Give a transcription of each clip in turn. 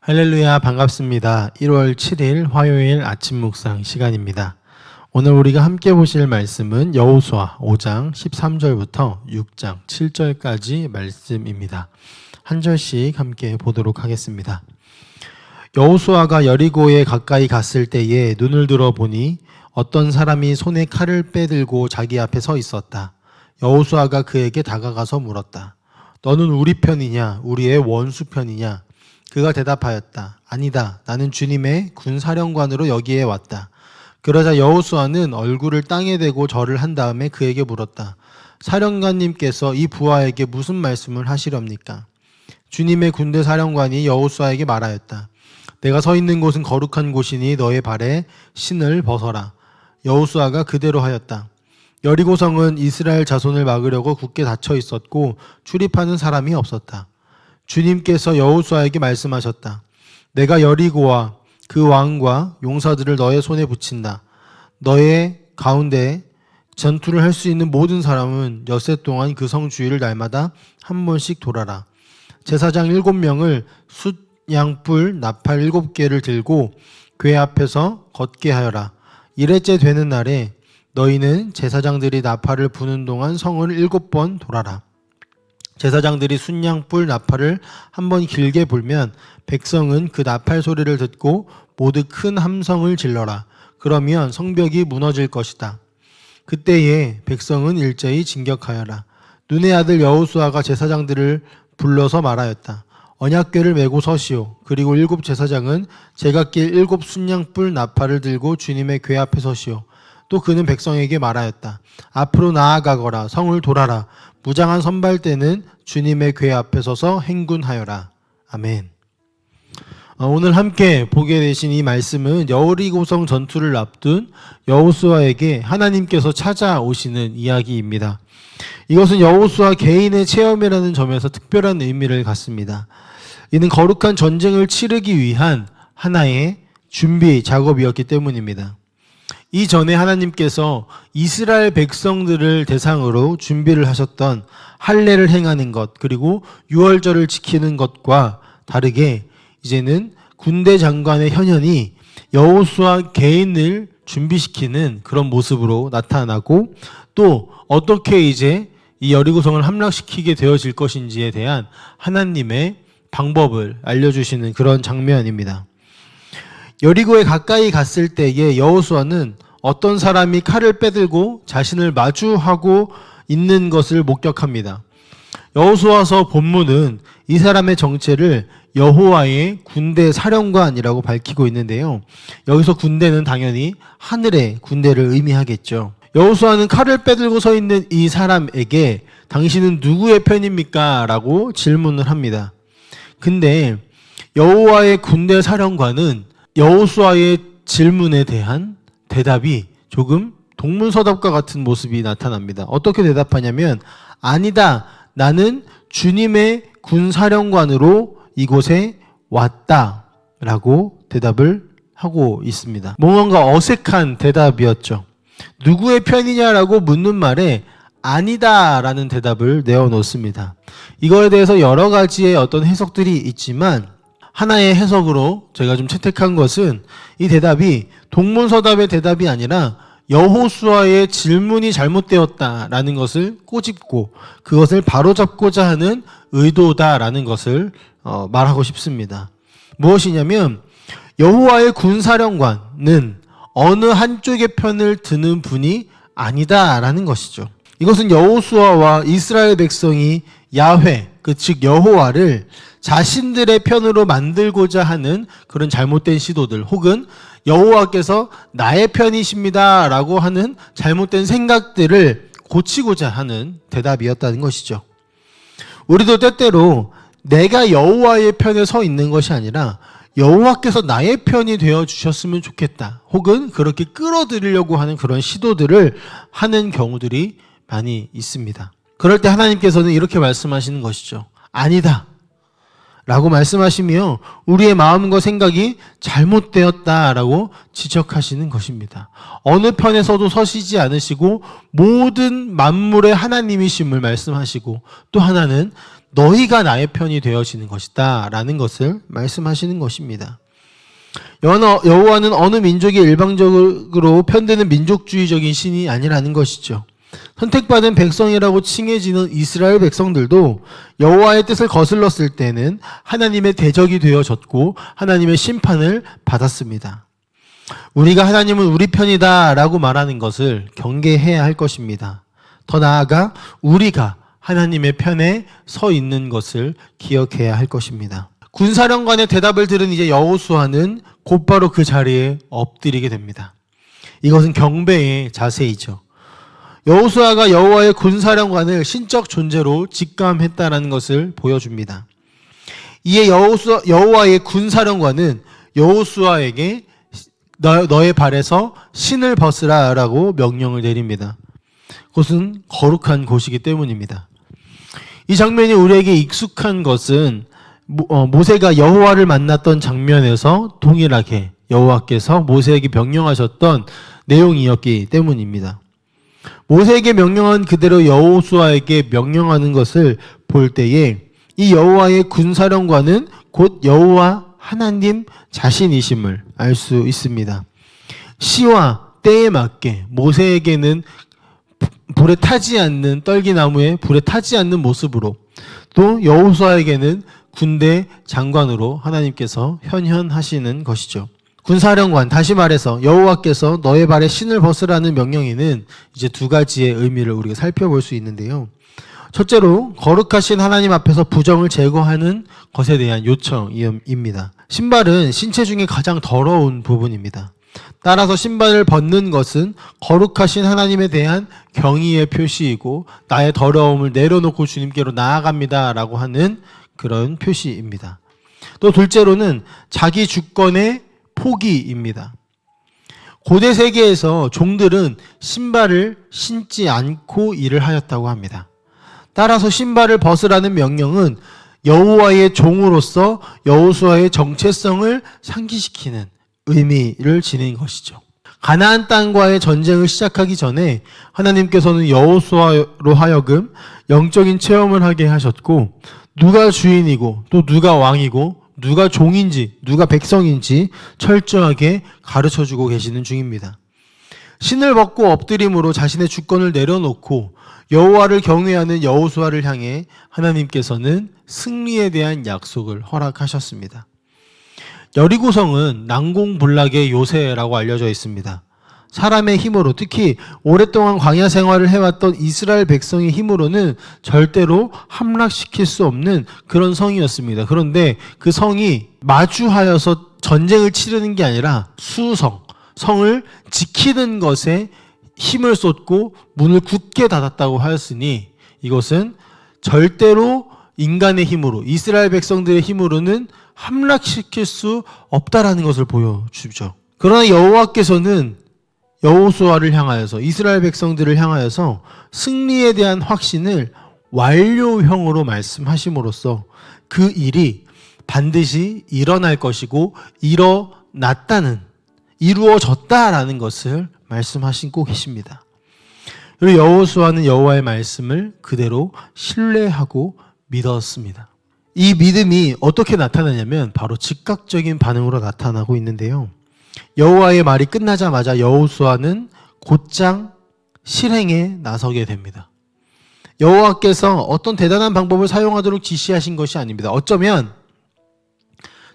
할렐루야, 반갑습니다. 1월 7일 화요일 아침 묵상 시간입니다. 오늘 우리가 함께 보실 말씀은 여호수아 5장 13절부터 6장 7절까지 말씀입니다. 한 절씩 함께 보도록 하겠습니다. 여호수아가 여리고에 가까이 갔을 때에 눈을 들어 보니 어떤 사람이 손에 칼을 빼들고 자기 앞에 서 있었다. 여호수아가 그에게 다가가서 물었다. 너는 우리 편이냐 우리의 원수 편이냐? 그가 대답하였다. 아니다. 나는 주님의 군사령관으로 여기에 왔다. 그러자 여호수아는 얼굴을 땅에 대고 절을 한 다음에 그에게 물었다. 사령관님께서 이 부하에게 무슨 말씀을 하시렵니까? 주님의 군대 사령관이 여호수아에게 말하였다. 내가 서 있는 곳은 거룩한 곳이니 너의 발에 신을 벗어라. 여호수아가 그대로 하였다. 여리고성은 이스라엘 자손을 막으려고 굳게 닫혀 있었고 출입하는 사람이 없었다. 주님께서 여호수아에게 말씀하셨다. 내가 여리고와 그 왕과 용사들을 너의 손에 붙인다. 너의 가운데 전투를 할 수 있는 모든 사람은 엿새 동안 그 성 주위를 날마다 한 번씩 돌아라. 제사장 7명을 숫양뿔 나팔 7개를 들고 궤 앞에서 걷게 하여라. 1회째 되는 날에 너희는 제사장들이 나팔을 부는 동안 성을 7번 돌아라. 제사장들이 순양뿔 나팔을 한번 길게 불면 백성은 그 나팔 소리를 듣고 모두 큰 함성을 질러라. 그러면 성벽이 무너질 것이다. 그때에 백성은 일제히 진격하여라. 눈의 아들 여호수아가 제사장들을 불러서 말하였다. 언약궤를 메고 서시오. 그리고 7 제사장은 제각기 7 순양뿔 나팔을 들고 주님의 궤 앞에 서시오. 또 그는 백성에게 말하였다. 앞으로 나아가거라. 성을 돌아라. 무장한 선발대는 주님의 궤 앞에 서서 행군하여라. 아멘. 오늘 함께 보게 되신 이 말씀은 여리고성 전투를 앞둔 여호수아에게 하나님께서 찾아오시는 이야기입니다. 이것은 여호수아 개인의 체험이라는 점에서 특별한 의미를 갖습니다. 이는 거룩한 전쟁을 치르기 위한 하나의 준비 작업이었기 때문입니다. 이전에 하나님께서 이스라엘 백성들을 대상으로 준비를 하셨던 할례를 행하는 것, 그리고 유월절을 지키는 것과 다르게 이제는 군대 장관의 현현이 여호수아 개인을 준비시키는 그런 모습으로 나타나고, 또 어떻게 이제 이 여리고성을 함락시키게 되어질 것인지에 대한 하나님의 방법을 알려주시는 그런 장면입니다. 여리고에 가까이 갔을 때에 여호수아는 어떤 사람이 칼을 빼들고 자신을 마주하고 있는 것을 목격합니다. 여호수아서 본문은 이 사람의 정체를 여호와의 군대 사령관이라고 밝히고 있는데요. 여기서 군대는 당연히 하늘의 군대를 의미하겠죠. 여호수아는 칼을 빼들고 서 있는 이 사람에게 당신은 누구의 편입니까? 라고 질문을 합니다. 근데 여호와의 군대 사령관은 여호수아의 질문에 대한 대답이 조금 동문서답과 같은 모습이 나타납니다. 어떻게 대답하냐면, 아니다, 나는 주님의 군사령관으로 이곳에 왔다 라고 대답을 하고 있습니다. 뭔가 어색한 대답이었죠. 누구의 편이냐라고 묻는 말에 아니다 라는 대답을 내어놓습니다. 이거에 대해서 여러 가지의 어떤 해석들이 있지만, 하나의 해석으로 제가 좀 채택한 것은 이 대답이 동문서답의 대답이 아니라 여호수아의 질문이 잘못되었다라는 것을 꼬집고 그것을 바로잡고자 하는 의도다라는 것을 말하고 싶습니다. 무엇이냐면, 여호와의 군사령관은 어느 한쪽의 편을 드는 분이 아니다라는 것이죠. 이것은 여호수아와 이스라엘 백성이 야훼, 즉 여호와를 자신들의 편으로 만들고자 하는 그런 잘못된 시도들, 혹은 여호와께서 나의 편이십니다 라고 하는 잘못된 생각들을 고치고자 하는 대답이었다는 것이죠. 우리도 때때로 내가 여호와의 편에 서 있는 것이 아니라 여호와께서 나의 편이 되어 주셨으면 좋겠다, 혹은 그렇게 끌어들이려고 하는 그런 시도들을 하는 경우들이 많이 있습니다. 그럴 때 하나님께서는 이렇게 말씀하시는 것이죠. 아니다 라고 말씀하시며 우리의 마음과 생각이 잘못되었다라고 지적하시는 것입니다. 어느 편에서도 서시지 않으시고 모든 만물의 하나님이심을 말씀하시고, 또 하나는 너희가 나의 편이 되어지는 것이다 라는 것을 말씀하시는 것입니다. 여호와는 어느 민족이 일방적으로 편드는 민족주의적인 신이 아니라는 것이죠. 선택받은 백성이라고 칭해지는 이스라엘 백성들도 여호와의 뜻을 거슬렀을 때는 하나님의 대적이 되어졌고 하나님의 심판을 받았습니다. 우리가 하나님은 우리 편이다 라고 말하는 것을 경계해야 할 것입니다. 더 나아가 우리가 하나님의 편에 서 있는 것을 기억해야 할 것입니다. 군사령관의 대답을 들은 이제 여호수아는 곧바로 그 자리에 엎드리게 됩니다. 이것은 경배의 자세이죠. 여호수아가 여호와의 군사령관을 신적 존재로 직감했다는 것을 보여줍니다. 이에 여호와의 군사령관은 여호수아에게 너의 발에서 신을 벗으라 라고 명령을 내립니다. 그것은 거룩한 곳이기 때문입니다. 이 장면이 우리에게 익숙한 것은 모세가 여호와를 만났던 장면에서 동일하게 여호와께서 모세에게 명령하셨던 내용이었기 때문입니다. 모세에게 명령한 그대로 여호수아에게 명령하는 것을 볼 때에 이 여호와의 군사령관은 곧 여호와 하나님 자신이심을 알 수 있습니다. 시와 때에 맞게 모세에게는 불에 타지 않는 떨기나무에 불에 타지 않는 모습으로 또 여호수아에게는 군대 장관으로 하나님께서 현현하시는 것이죠. 군사령관, 다시 말해서 여호와께서 너의 발에 신을 벗으라는 명령에는 이제 두 가지의 의미를 우리가 살펴볼 수 있는데요. 첫째로 거룩하신 하나님 앞에서 부정을 제거하는 것에 대한 요청입니다. 신발은 신체 중에 가장 더러운 부분입니다. 따라서 신발을 벗는 것은 거룩하신 하나님에 대한 경의의 표시이고 나의 더러움을 내려놓고 주님께로 나아갑니다라고 하는 그런 표시입니다. 또 둘째로는 자기 주권의 포기입니다. 고대 세계에서 종들은 신발을 신지 않고 일을 하였다고 합니다. 따라서 신발을 벗으라는 명령은 여호와의 종으로서 여호수아의 정체성을 상기시키는 의미를 지닌 것이죠. 가나안 땅과의 전쟁을 시작하기 전에 하나님께서는 여호수아로 하여금 영적인 체험을 하게 하셨고 누가 주인이고 또 누가 왕이고 누가 종인지 누가 백성인지 철저하게 가르쳐주고 계시는 중입니다. 신을 벗고 엎드림으로 자신의 주권을 내려놓고 여호와를 경외하는 여호수아를 향해 하나님께서는 승리에 대한 약속을 허락하셨습니다. 여리고성은 난공불락의 요새라고 알려져 있습니다. 사람의 힘으로, 특히 오랫동안 광야 생활을 해왔던 이스라엘 백성의 힘으로는 절대로 함락시킬 수 없는 그런 성이었습니다. 그런데 그 성이 마주하여서 전쟁을 치르는 게 아니라 성을 지키는 것에 힘을 쏟고 문을 굳게 닫았다고 하였으니 이것은 절대로 인간의 힘으로, 이스라엘 백성들의 힘으로는 함락시킬 수 없다라는 것을 보여주죠. 그러나 여호와께서는 여호수아를 향하여서, 이스라엘 백성들을 향하여서 승리에 대한 확신을 완료형으로 말씀하심으로써 그 일이 반드시 일어날 것이고 이루어졌다라는 것을 말씀하시고 계십니다. 그리고 여호수아는 여호와의 말씀을 그대로 신뢰하고 믿었습니다. 이 믿음이 어떻게 나타나냐면 바로 즉각적인 반응으로 나타나고 있는데요. 여호와의 말이 끝나자마자 여호수아는 곧장 실행에 나서게 됩니다. 여호와께서 어떤 대단한 방법을 사용하도록 지시하신 것이 아닙니다. 어쩌면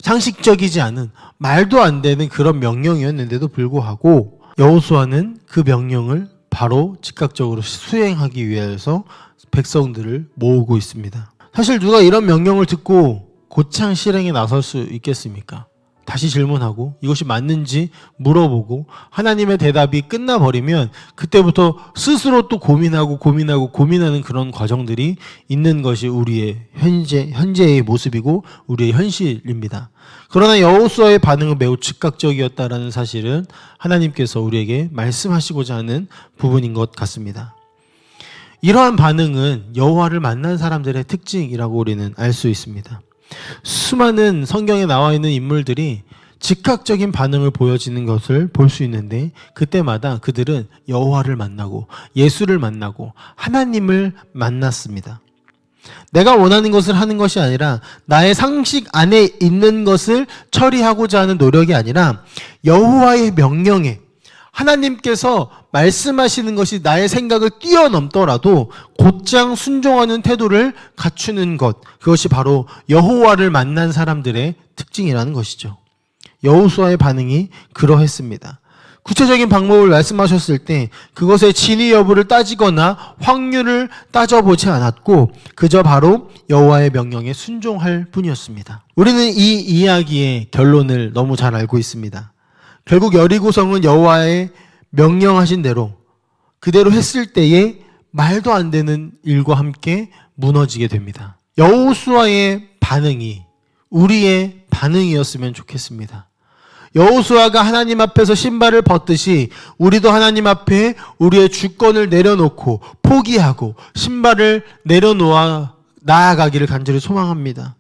상식적이지 않은, 말도 안 되는 그런 명령이었는데도 불구하고 여호수아는 그 명령을 바로 즉각적으로 수행하기 위해서 백성들을 모으고 있습니다. 사실 누가 이런 명령을 듣고 곧장 실행에 나설 수 있겠습니까? 다시 질문하고 이것이 맞는지 물어보고 하나님의 대답이 끝나버리면 그때부터 스스로 또 고민하는 그런 과정들이 있는 것이 우리의 현재의 모습이고 우리의 현실입니다. 그러나 여호수아의 반응은 매우 즉각적이었다라는 사실은 하나님께서 우리에게 말씀하시고자 하는 부분인 것 같습니다. 이러한 반응은 여호와를 만난 사람들의 특징이라고 우리는 알 수 있습니다. 수많은 성경에 나와 있는 인물들이 즉각적인 반응을 보여지는 것을 볼 수 있는데 그때마다 그들은 여호와를 만나고 예수를 만나고 하나님을 만났습니다. 내가 원하는 것을 하는 것이 아니라 나의 상식 안에 있는 것을 처리하고자 하는 노력이 아니라 여호와의 명령에 하나님께서 말씀하시는 것이 나의 생각을 뛰어넘더라도 곧장 순종하는 태도를 갖추는 것, 그것이 바로 여호와를 만난 사람들의 특징이라는 것이죠. 여호수아의 반응이 그러했습니다. 구체적인 방법을 말씀하셨을 때 그것의 진위 여부를 따지거나 확률을 따져보지 않았고 그저 바로 여호와의 명령에 순종할 뿐이었습니다. 우리는 이 이야기의 결론을 너무 잘 알고 있습니다. 결국 여리고성은 여호와의 명령하신 대로 그대로 했을 때에 말도 안 되는 일과 함께 무너지게 됩니다. 여호수아의 반응이 우리의 반응이었으면 좋겠습니다. 여호수아가 하나님 앞에서 신발을 벗듯이 우리도 하나님 앞에 우리의 주권을 내려놓고 포기하고 신발을 내려놓아 나아가기를 간절히 소망합니다.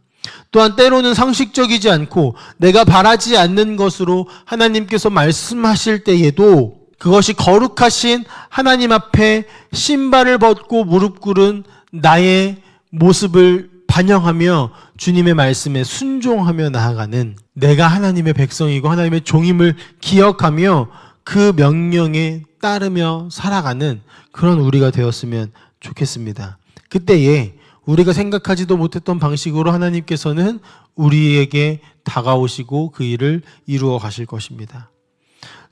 또한 때로는 상식적이지 않고 내가 바라지 않는 것으로 하나님께서 말씀하실 때에도 그것이 거룩하신 하나님 앞에 신발을 벗고 무릎 꿇은 나의 모습을 반영하며 주님의 말씀에 순종하며 나아가는 내가 하나님의 백성이고 하나님의 종임을 기억하며 그 명령에 따르며 살아가는 그런 우리가 되었으면 좋겠습니다. 그때에 우리가 생각하지도 못했던 방식으로 하나님께서는 우리에게 다가오시고 그 일을 이루어 가실 것입니다.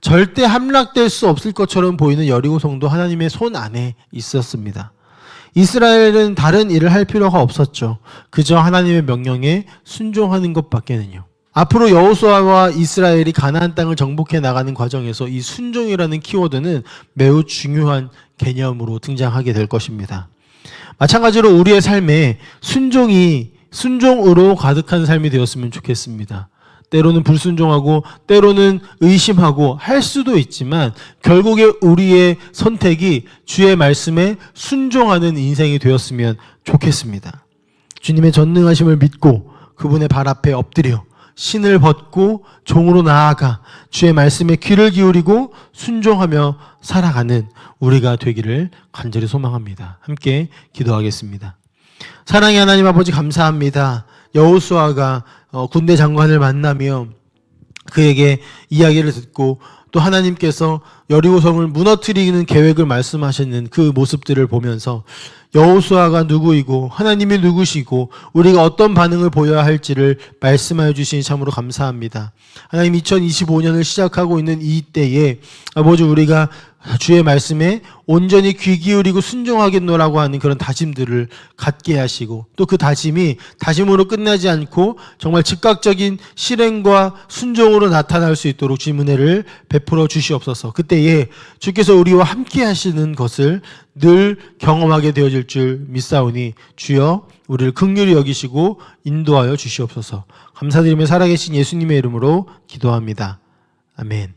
절대 함락될 수 없을 것처럼 보이는 여리고성도 하나님의 손 안에 있었습니다. 이스라엘은 다른 일을 할 필요가 없었죠. 그저 하나님의 명령에 순종하는 것밖에는요. 앞으로 여호수아와 이스라엘이 가나안 땅을 정복해 나가는 과정에서 이 순종이라는 키워드는 매우 중요한 개념으로 등장하게 될 것입니다. 마찬가지로 우리의 삶에 순종으로 가득한 삶이 되었으면 좋겠습니다. 때로는 불순종하고 때로는 의심하고 할 수도 있지만 결국에 우리의 선택이 주의 말씀에 순종하는 인생이 되었으면 좋겠습니다. 주님의 전능하심을 믿고 그분의 발 앞에 엎드려 신을 벗고 종으로 나아가 주의 말씀에 귀를 기울이고 순종하며 살아가는 우리가 되기를 간절히 소망합니다. 함께 기도하겠습니다. 사랑의 하나님 아버지 감사합니다. 여호수아가 군대 장관을 만나며 그에게 이야기를 듣고 또 하나님께서 여리고성을 무너뜨리는 계획을 말씀하시는 그 모습들을 보면서 여호수아가 누구이고 하나님이 누구시고 우리가 어떤 반응을 보여야 할지를 말씀하여 주시니 참으로 감사합니다. 하나님 2025년을 시작하고 있는 이 때에 아버지 우리가 주의 말씀에 온전히 귀 기울이고 순종하겠노라고 하는 그런 다짐들을 갖게 하시고 또 그 다짐이 다짐으로 끝나지 않고 정말 즉각적인 실행과 순종으로 나타날 수 있도록 주의 은혜를 베풀어 주시옵소서. 그때에 주께서 우리와 함께 하시는 것을 늘 경험하게 되어질 줄 믿사오니 주여 우리를 긍휼히 여기시고 인도하여 주시옵소서. 감사드리며 살아계신 예수님의 이름으로 기도합니다. 아멘.